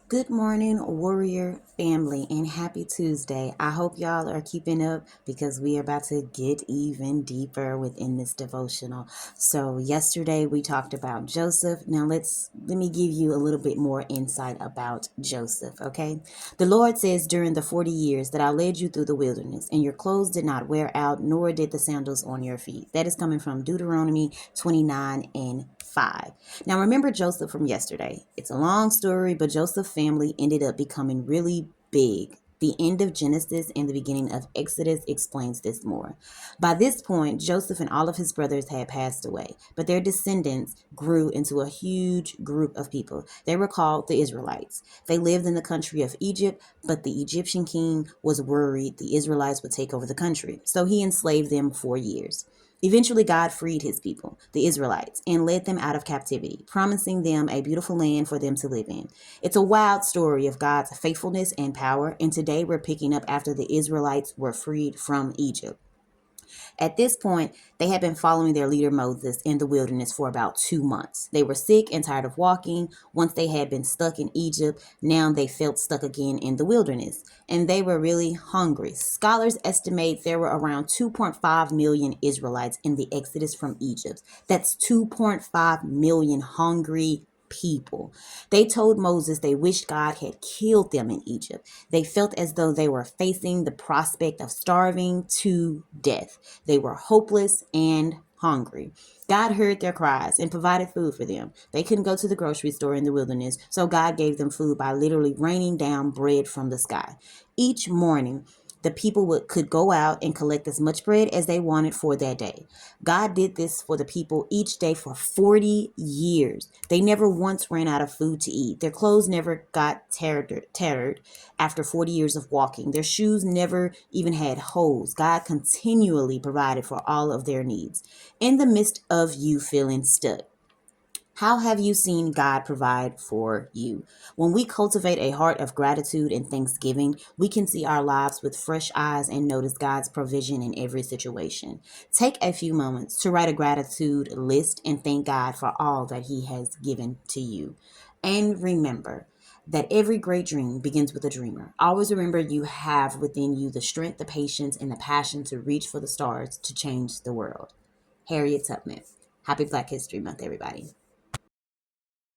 Good morning, warrior family, and happy Tuesday. I hope y'all are keeping up because we are about to get even deeper within this devotional. So, yesterday we talked about Joseph. Now, let me give you a little bit more insight about Joseph, okay? The Lord says, during the 40 years that I led you through the wilderness, and your clothes did not wear out, nor did the sandals on your feet. That is coming from Deuteronomy 29 and 5. Now, remember Joseph from yesterday. It's a long story, but Joseph's family ended up becoming really big. The end of Genesis and the beginning of Exodus explains this more. By this point, Joseph and all of his brothers had passed away, but their descendants grew into a huge group of people. They were called the Israelites. They lived in the country of Egypt, but the Egyptian king was worried the Israelites would take over the country, so he enslaved them for years. Eventually, God freed his people, the Israelites, and led them out of captivity, promising them a beautiful land for them to live in. It's a wild story of God's faithfulness and power, and today we're picking up after the Israelites were freed from Egypt. At this point, they had been following their leader Moses in the wilderness for about 2 months. They were sick and tired of walking. Once they had been stuck in Egypt, now they felt stuck again in the wilderness. And they were really hungry. Scholars estimate there were around 2.5 million Israelites in the exodus from Egypt. That's 2.5 million hungry people. They told Moses they wished God had killed them in Egypt. They felt as though they were facing the prospect of starving to death. They were hopeless and hungry. God heard their cries and provided food for them. They couldn't go to the grocery store in the wilderness, so God gave them food by literally raining down bread from the sky. Each morning, the people could go out and collect as much bread as they wanted for that day. God did this for the people each day for 40 years. They never once ran out of food to eat. Their clothes never got tattered after 40 years of walking. Their shoes never even had holes. God continually provided for all of their needs. In the midst of you feeling stuck, how have you seen God provide for you? When we cultivate a heart of gratitude and thanksgiving, we can see our lives with fresh eyes and notice God's provision in every situation. Take a few moments to write a gratitude list and thank God for all that He has given to you. And remember that every great dream begins with a dreamer. Always remember you have within you the strength, the patience, and the passion to reach for the stars to change the world. Harriet Tubman. Happy Black History Month, everybody.